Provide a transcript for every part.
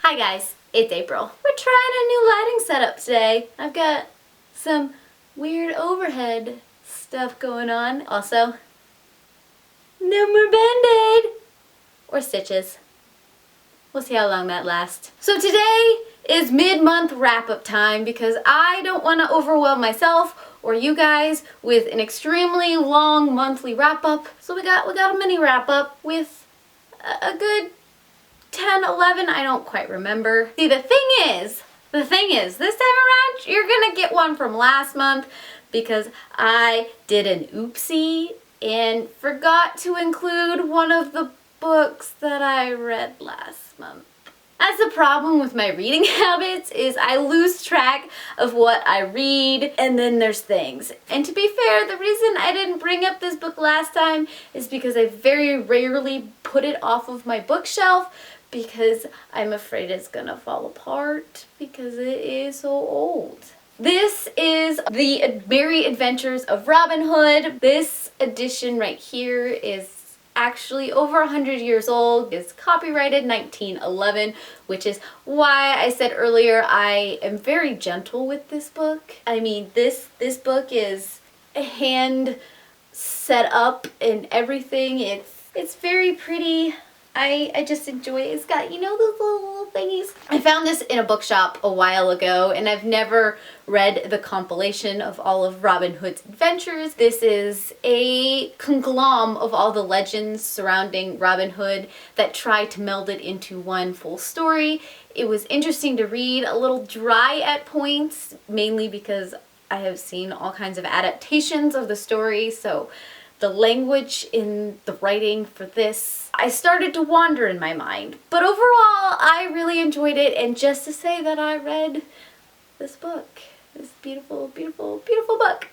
Hi guys, it's April. We're trying a new lighting setup today. I've got some weird overhead stuff going on. Also, no more Band-Aid or stitches. We'll see how long that lasts. So today is mid-month wrap-up time because I don't want to overwhelm myself or you guys with an extremely long monthly wrap-up. So we got a mini wrap-up with a good 10, 11, I don't quite remember. See, the thing is, this time around, you're gonna get one from last month because I did an oopsie and forgot to include one of the books that I read last month. That's the problem with my reading habits is I lose track of what I read and then there's things. And to be fair, the reason I didn't bring up this book last time is because I very rarely put it off of my bookshelf because I'm afraid it's gonna fall apart because it is so old. This is The Merry Adventures of Robin Hood. This edition right here is actually over 100 years old. It's copyrighted 1911, which is why I said earlier I am very gentle with this book. I mean, this book is hand set up and everything. It's very pretty. I just enjoy it. It's got, you know, those little thingies. I found this in a bookshop a while ago and I've never read the compilation of all of Robin Hood's adventures. This is a conglomerate of all the legends surrounding Robin Hood that try to meld it into one full story. It was interesting to read, a little dry at points, mainly because I have seen all kinds of adaptations of the story, so the language in the writing for this, I started to wander in my mind. But overall, I really enjoyed it, and just to say that I read this book, this beautiful, beautiful, beautiful book.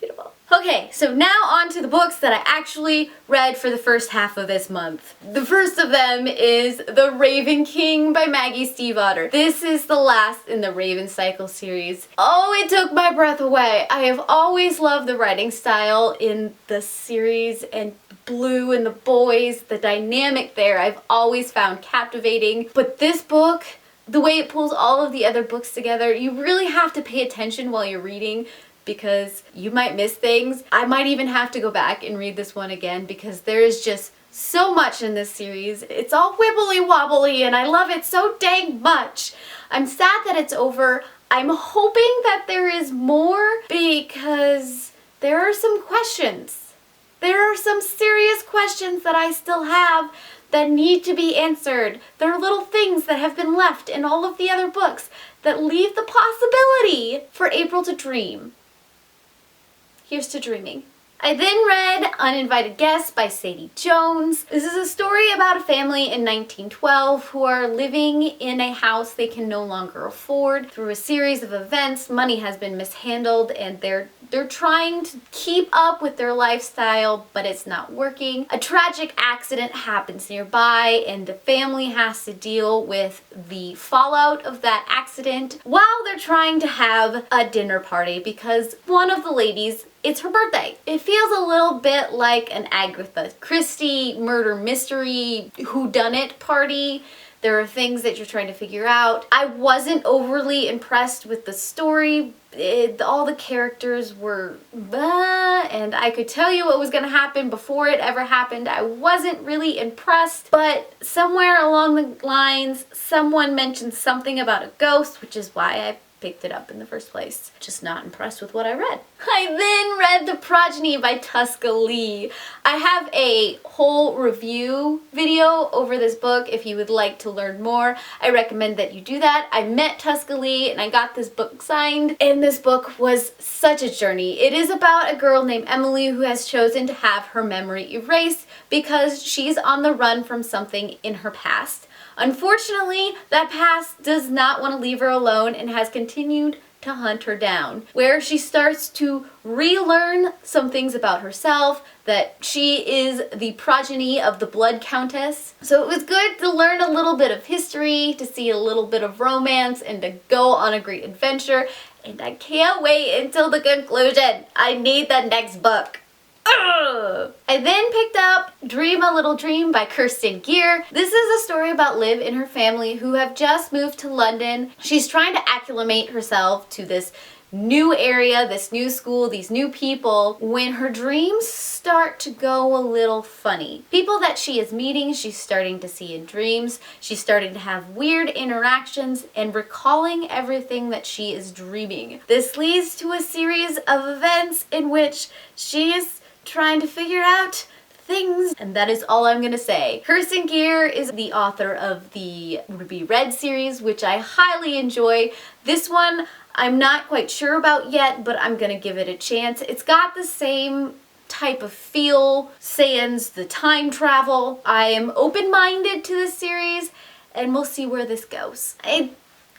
Beautiful. Okay, so now on to the books that I actually read for the first half of this month. The first of them is The Raven King by Maggie Stiefvater. This is the last in the Raven Cycle series. Oh, it took my breath away. I have always loved the writing style in the series, and Blue and the boys, the dynamic there I've always found captivating. But this book, the way it pulls all of the other books together, you really have to pay attention while you're reading because you might miss things. I might even have to go back and read this one again because there is just so much in this series. It's all wibbly wobbly and I love it so dang much. I'm sad that it's over. I'm hoping that there is more because there are some questions. There are some serious questions that I still have that need to be answered. There are little things that have been left in all of the other books that leave the possibility for April to dream. Here's to dreaming. I then read Uninvited Guests by Sadie Jones. This is a story about a family in 1912 who are living in a house they can no longer afford. Through a series of events, money has been mishandled and they're trying to keep up with their lifestyle, but it's not working. A tragic accident happens nearby and the family has to deal with the fallout of that accident while they're trying to have a dinner party because one of the ladies, it's her birthday. It feels a little bit like an Agatha Christie murder mystery whodunit party. There are things that you're trying to figure out. I wasn't overly impressed with the story. All the characters were and I could tell you what was going to happen before it ever happened. I wasn't really impressed, but somewhere along the lines, someone mentioned something about a ghost, which is why I picked it up in the first place. Just not impressed with what I read. I then read The Progeny by Tosca. I have a whole review video over this book. If you would like to learn more, I recommend that you do that. I met Tosca and I got this book signed, and this book was such a journey. It is about a girl named Emily who has chosen to have her memory erased because she's on the run from something in her past. Unfortunately, that past does not want to leave her alone and has continued to hunt her down, where she starts to relearn some things about herself, that she is the progeny of the Blood Countess. So it was good to learn a little bit of history, to see a little bit of romance, and to go on a great adventure. And I can't wait until the conclusion. I need the next book. I then picked up Dream a Little Dream by Kirsten Gear. This is a story about Liv and her family who have just moved to London. She's trying to acclimate herself to this new area, this new school, these new people, when her dreams start to go a little funny. People that she is meeting, she's starting to see in dreams. She's starting to have weird interactions and recalling everything that she is dreaming. This leads to a series of events in which she is trying to figure out things, and that is all I'm gonna say. Kirsten Gear is the author of the Ruby Red series, which I highly enjoy. This one I'm not quite sure about yet, but I'm gonna give it a chance. It's got the same type of feel, sans the time travel. I am open-minded to this series, and we'll see where this goes. I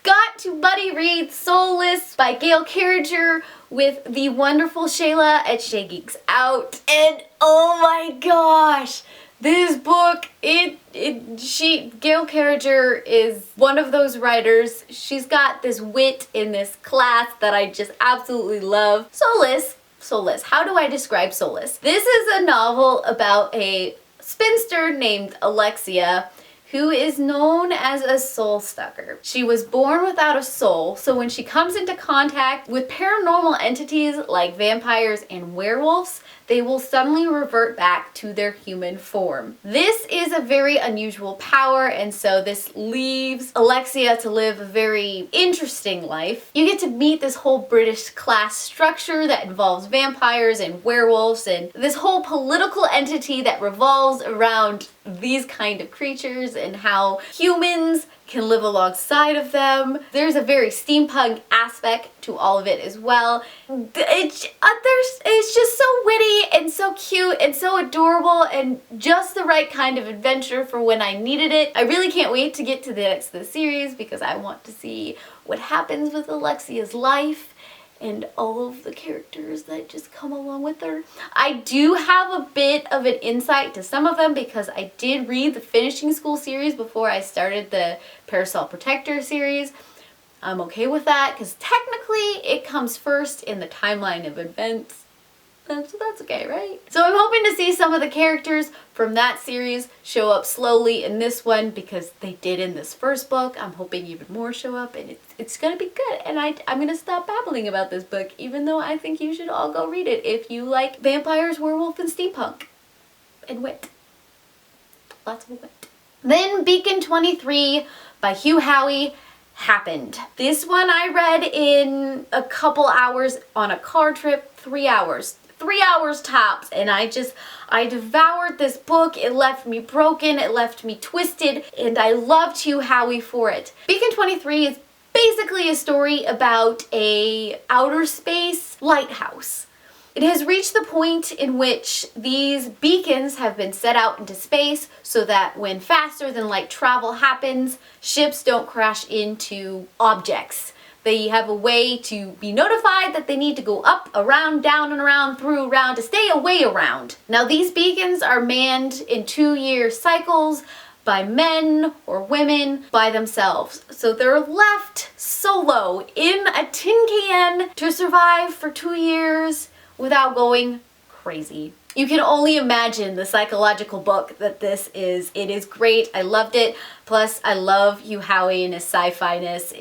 got to buddy read Soulless by Gail Carriger with the wonderful Shala at Shaegeeksout, and oh my gosh, this book, Gail Carriger is one of those writers. She's got this wit in this class that I just absolutely love. Soulless. How do I describe Soulless? This is a novel about a spinster named Alexia who is known as a soul sucker. She was born without a soul, so when she comes into contact with paranormal entities like vampires and werewolves, they will suddenly revert back to their human form. This is a very unusual power, and so this leaves Alexia to live a very interesting life. You get to meet this whole British class structure that involves vampires and werewolves and this whole political entity that revolves around these kind of creatures and how humans can live alongside of them. There's a very steampunk aspect to all of it as well. It's just so witty and so cute and so adorable and just the right kind of adventure for when I needed it. I really can't wait to get to the next of the series because I want to see what happens with Alexia's life and all of the characters that just come along with her. I do have a bit of an insight to some of them because I did read the Finishing School series before I started the Parasol Protector series. I'm okay with that because technically it comes first in the timeline of events. So that's okay, right? So I'm hoping to see some of the characters from that series show up slowly in this one because they did in this first book. I'm hoping even more show up, and it's gonna be good. And I'm gonna stop babbling about this book, even though I think you should all go read it if you like vampires, werewolf, and steampunk. And wit. Lots of wit. Then Beacon 23 by Hugh Howey happened. This one I read in a couple hours on a car trip, 3 hours. 3 hours tops, and I devoured this book. It left me broken, it left me twisted, and I loved Hugh Howey for it. Beacon 23 is basically a story about a outer space lighthouse. It has reached the point in which these beacons have been set out into space so that when faster than light travel happens, ships don't crash into objects. They have a way to be notified that they need to go up, around, down and around, through, around, to stay away around. Now these beacons are manned in 2-year cycles by men or women by themselves. So they're left solo in a tin can to survive for 2 years without going crazy. You can only imagine the psychological book that this is. It is great. I loved it. Plus, I love Hugh Howey and his sci-fi-ness.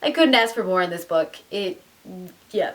I couldn't ask for more in this book. Yeah,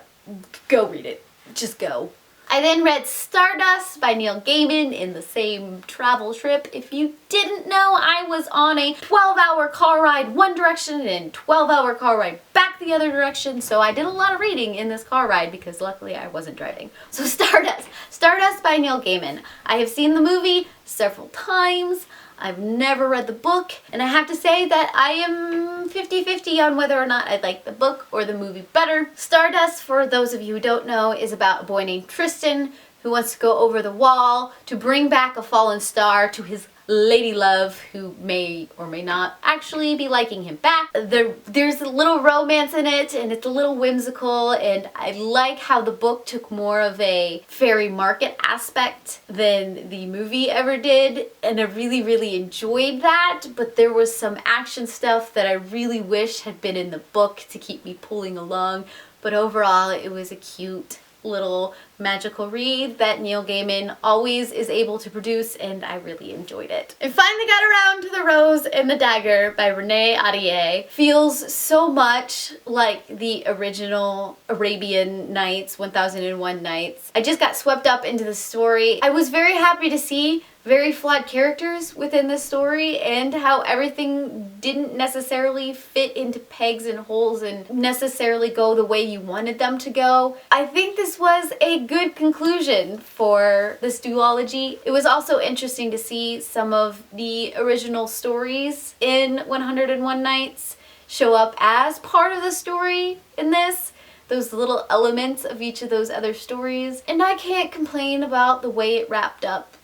go read it. Just go. I then read Stardust by Neil Gaiman in the same travel trip. If you didn't know, I was on a 12-hour car ride one direction and 12-hour car ride back the other direction, so I did a lot of reading in this car ride because luckily I wasn't driving. So Stardust by Neil Gaiman. I have seen the movie several times. I've never read the book, and I have to say that I am 50-50 on whether or not I like the book or the movie better. Stardust, for those of you who don't know, is about a boy named Tristan who wants to go over the wall to bring back a fallen star to his lady love who may or may not actually be liking him back. There's a little romance in it, and it's a little whimsical, and I like how the book took more of a fairy market aspect than the movie ever did, and I really enjoyed that, but there was some action stuff that I really wish had been in the book to keep me pulling along. But overall, it was a cute little magical read that Neil Gaiman always is able to produce, and I really enjoyed it. And finally got around to The Rose and the Dagger by Renee Ahda. Feels so much like the original Arabian Nights, 1001 Nights. I just got swept up into the story. I was very happy to see very flawed characters within the story and how everything didn't necessarily fit into pegs and holes and necessarily go the way you wanted them to go. I think this was a good conclusion for this duology. It was also interesting to see some of the original stories in 101 Nights show up as part of the story in this. Those little elements of each of those other stories. And I can't complain about the way it wrapped up.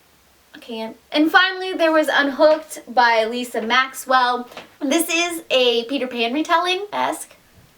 I can't. And finally, there was Unhooked by Lisa Maxwell. This is a Peter Pan retelling-esque.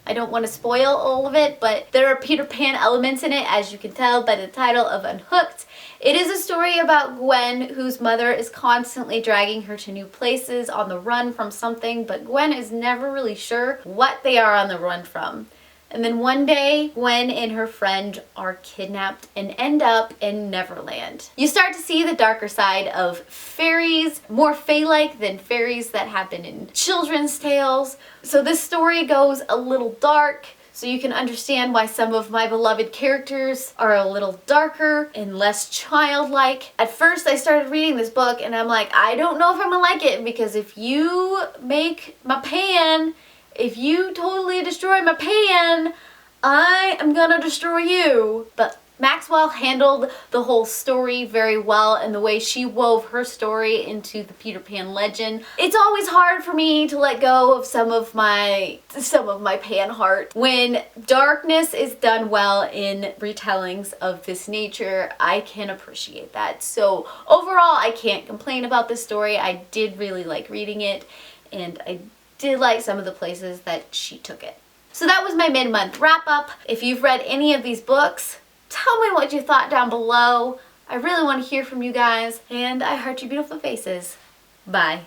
I don't want to spoil all of it, but there are Peter Pan elements in it, as you can tell by the title of Unhooked. It is a story about Gwen, whose mother is constantly dragging her to new places on the run from something, but Gwen is never really sure what they are on the run from. And then one day, Gwen and her friend are kidnapped and end up in Neverland. You start to see the darker side of fairies, more fae-like than fairies that happen in children's tales. So this story goes a little dark, so you can understand why some of my beloved characters are a little darker and less childlike. At first, I started reading this book and I'm like, I don't know if I'm gonna like it, because if you make my pan, if you totally destroy my pan, I am gonna destroy you. But Maxwell handled the whole story very well, and the way she wove her story into the Peter Pan legend. It's always hard for me to let go of some of my Pan heart. When darkness is done well in retellings of this nature, I can appreciate that. So overall, I can't complain about this story. I did really like reading it, and I did like some of the places that she took it. So that was my mid-month wrap-up. If you've read any of these books, tell me what you thought down below. I really want to hear from you guys, and I heart your beautiful faces. Bye.